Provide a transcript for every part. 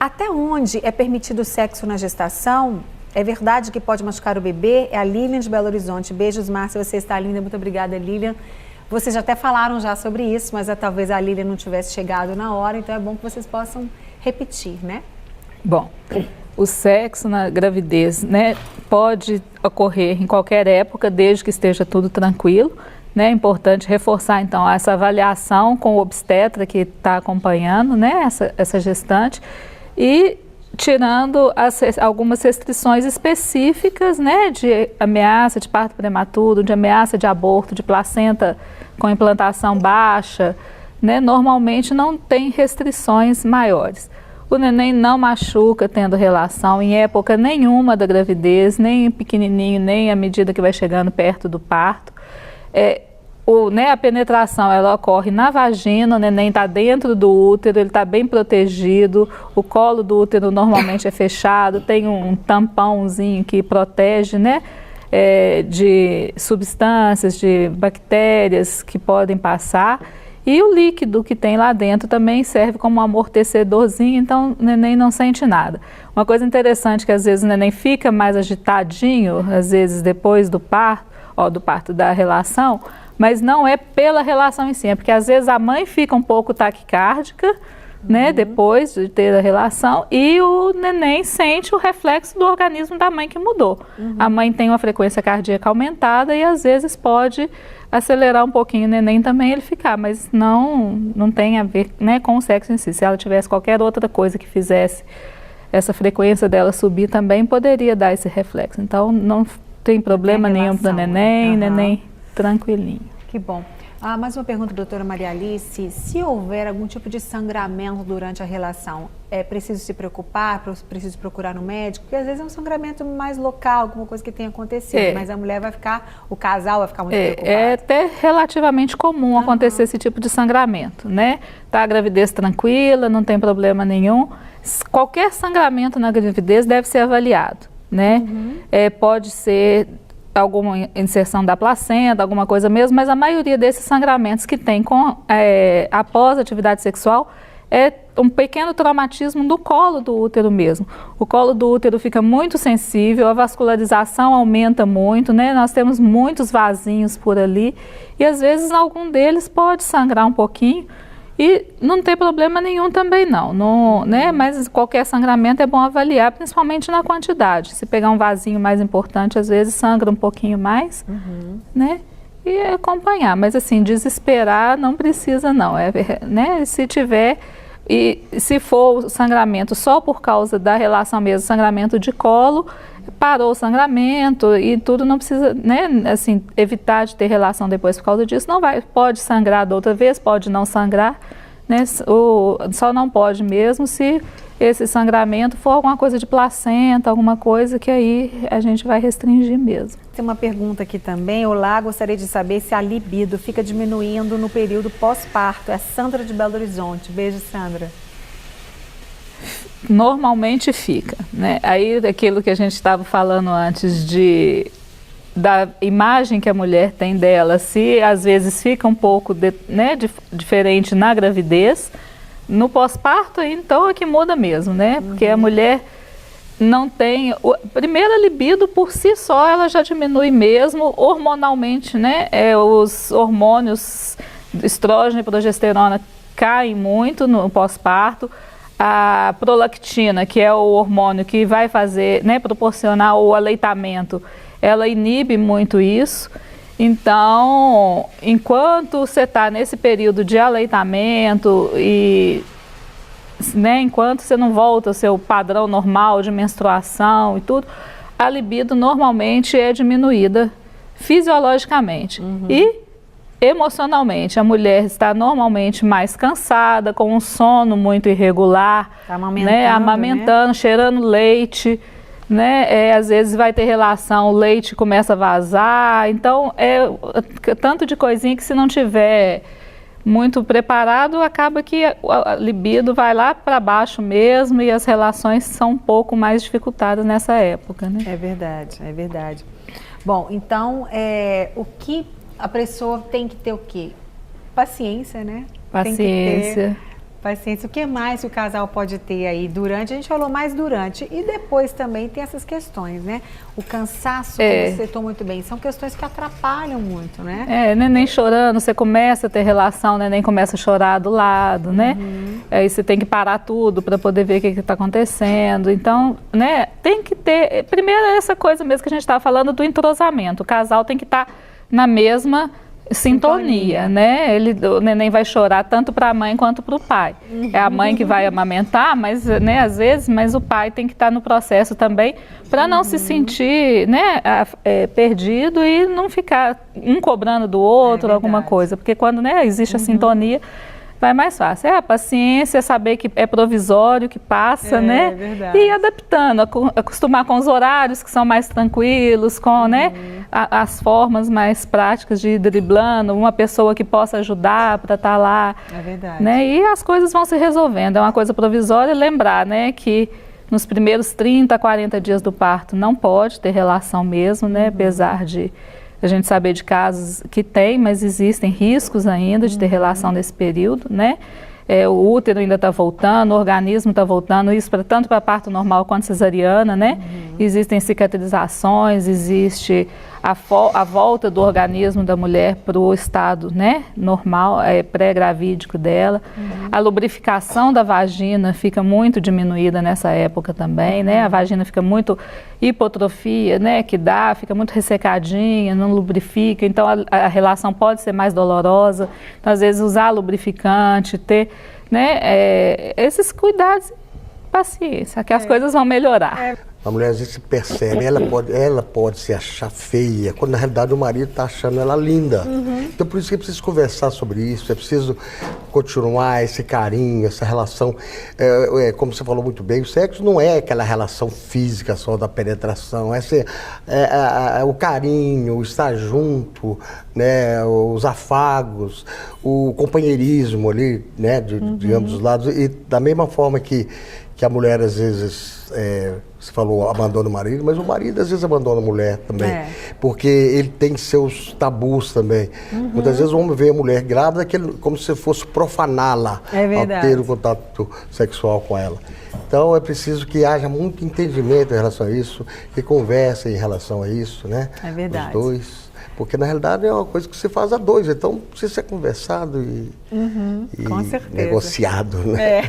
Até onde é permitido o sexo na gestação? É verdade que pode machucar o bebê? É a Lilian de Belo Horizonte. Beijos, Márcia, você está linda. Muito obrigada, Lilian. Vocês até falaram já sobre isso, mas talvez a Lilian não tivesse chegado na hora, então é bom que vocês possam repetir, né? Bom, o sexo na gravidez, né, pode ocorrer em qualquer época, desde que esteja tudo tranquilo. É importante reforçar, então, essa avaliação com o obstetra que está acompanhando, né, essa gestante, e tirando algumas restrições específicas, né, de ameaça de parto prematuro, de ameaça de aborto, de placenta com implantação baixa, né, normalmente não tem restrições maiores. O neném não machuca tendo relação em época nenhuma da gravidez, nem pequenininho, nem à medida que vai chegando perto do parto. A penetração ela ocorre na vagina, o neném está dentro do útero, ele está bem protegido, o colo do útero normalmente é fechado, tem um tampãozinho que protege, né, de substâncias, de bactérias que podem passar. E o líquido que tem lá dentro também serve como um amortecedorzinho, então o neném não sente nada. Uma coisa interessante é que às vezes o neném fica mais agitadinho, às vezes depois do parto da relação, mas não é pela relação em si, é porque às vezes a mãe fica um pouco taquicárdica, né, depois de ter a relação, e o neném sente o reflexo do organismo da mãe que mudou. A mãe tem uma frequência cardíaca aumentada e às vezes pode acelerar um pouquinho o neném também ele ficar, mas não tem a ver, né, com o sexo em si. Se ela tivesse qualquer outra coisa que fizesse essa frequência dela subir também, poderia dar esse reflexo. Então não tem problema nenhum para o neném tranquilinho. Que bom. Mais uma pergunta, doutora Maria Alice. Se houver algum tipo de sangramento durante a relação, é preciso se preocupar, preciso procurar um médico? Porque às vezes é um sangramento mais local, alguma coisa que tenha acontecido, mas a mulher vai ficar, o casal vai ficar muito preocupado. É até relativamente comum acontecer esse tipo de sangramento, né? Tá a gravidez tranquila, não tem problema nenhum. Qualquer sangramento na gravidez deve ser avaliado, né? Pode ser alguma inserção da placenta, alguma coisa mesmo, mas a maioria desses sangramentos que tem após a atividade sexual é um pequeno traumatismo do colo do útero mesmo. O colo do útero fica muito sensível, a vascularização aumenta muito, né? Nós temos muitos vasinhos por ali e às vezes algum deles pode sangrar um pouquinho e não tem problema nenhum também não, né? Mas qualquer sangramento é bom avaliar, principalmente na quantidade. Se pegar um vasinho mais importante, às vezes sangra um pouquinho mais, né? E acompanhar, mas assim, desesperar não precisa não, né? Se tiver, e se for sangramento só por causa da relação mesmo, sangramento de colo, parou o sangramento e tudo, não precisa, né, assim, evitar de ter relação depois por causa disso, pode sangrar da outra vez, pode não sangrar, né, só não pode mesmo se esse sangramento for alguma coisa de placenta, alguma coisa que aí a gente vai restringir mesmo. Tem uma pergunta aqui também. Olá, gostaria de saber se a libido fica diminuindo no período pós-parto. É Sandra de Belo Horizonte. Beijo, Sandra. Normalmente fica, né? Aí daquilo que a gente estava falando antes da imagem que a mulher tem dela, se às vezes fica um pouco diferente na gravidez, no pós-parto, então é que muda mesmo, né? Porque a mulher não tem... Primeiro, a libido por si só, ela já diminui mesmo hormonalmente, né? Os hormônios, estrógeno e progesterona, caem muito no pós-parto. A prolactina, que é o hormônio que vai fazer, né, proporcionar o aleitamento, ela inibe muito isso. Então, enquanto você está nesse período de aleitamento e, né, enquanto você não volta ao seu padrão normal de menstruação e tudo, a libido normalmente é diminuída fisiologicamente. E emocionalmente, a mulher está normalmente mais cansada, com um sono muito irregular, amamentando, cheirando leite, né? Às vezes vai ter relação, o leite começa a vazar, então tanto de coisinha que se não tiver muito preparado, acaba que a libido vai lá para baixo mesmo e as relações são um pouco mais dificultadas nessa época, né? É verdade, é verdade. Bom, então, o que a pessoa tem que ter o quê? Paciência, né? Paciência. Paciência, o que mais que o casal pode ter aí durante? A gente falou mais durante e depois também tem essas questões, né? O cansaço, que você citou muito bem, são questões que atrapalham muito, né? Neném chorando, você começa a ter relação, o neném começa a chorar do lado, né? Aí você tem que parar tudo para poder ver o que está acontecendo. Então, né, tem que ter, primeiro é essa coisa mesmo que a gente estava falando do entrosamento, o casal tem que estar na mesma sintonia, né? O neném vai chorar tanto para a mãe quanto para o pai. É a mãe que vai amamentar, mas, né, às vezes, mas o pai tem que estar no processo também para não se sentir, né, perdido e não ficar um cobrando do outro alguma coisa, porque quando, né, existe a sintonia, vai mais fácil. A paciência, saber que é provisório, que passa, né? É verdade. E ir adaptando, acostumar com os horários que são mais tranquilos, com, né, as formas mais práticas de ir driblando, uma pessoa que possa ajudar para estar lá. É verdade. Né? E as coisas vão se resolvendo. É uma coisa provisória, lembrar, né, que nos primeiros 30, 40 dias do parto não pode ter relação mesmo, né? Apesar de a gente saber de casos que tem, mas existem riscos ainda de ter relação nesse período, né? O útero ainda está voltando, o organismo está voltando, isso tanto para parto normal quanto cesariana, né? Existem cicatrizações, existe a volta do organismo da mulher para o estado, né, normal, pré-gravídico dela. A lubrificação da vagina fica muito diminuída nessa época também, né? A vagina fica muito hipotrofia, né, fica muito ressecadinha, não lubrifica, então a relação pode ser mais dolorosa. Então, às vezes, usar lubrificante, ter, né, esses cuidados, paciência, que as coisas vão melhorar. A mulher às vezes se percebe, ela pode se achar feia, quando na realidade o marido está achando ela linda. Então por isso que é preciso conversar sobre isso, é preciso continuar esse carinho, essa relação. Como você falou muito bem, o sexo não é aquela relação física só da penetração, o carinho, o estar junto, né, os afagos, o companheirismo ali, né, de ambos os lados. E da mesma forma que a mulher às vezes, você falou, abandona o marido, mas o marido às vezes abandona a mulher também, porque ele tem seus tabus também. Muitas vezes o homem vê a mulher grávida como se fosse profaná-la ao ter o contato sexual com ela. Então é preciso que haja muito entendimento em relação a isso, que conversem em relação a isso, né? É verdade. Os dois. Porque na realidade é uma coisa que se faz a dois, então precisa ser conversado e com certeza. Negociado, né?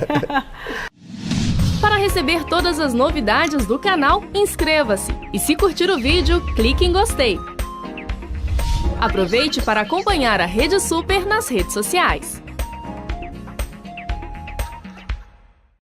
Para receber todas as novidades do canal, inscreva-se e se curtir o vídeo, clique em gostei. Aproveite para acompanhar a Rede Super nas redes sociais.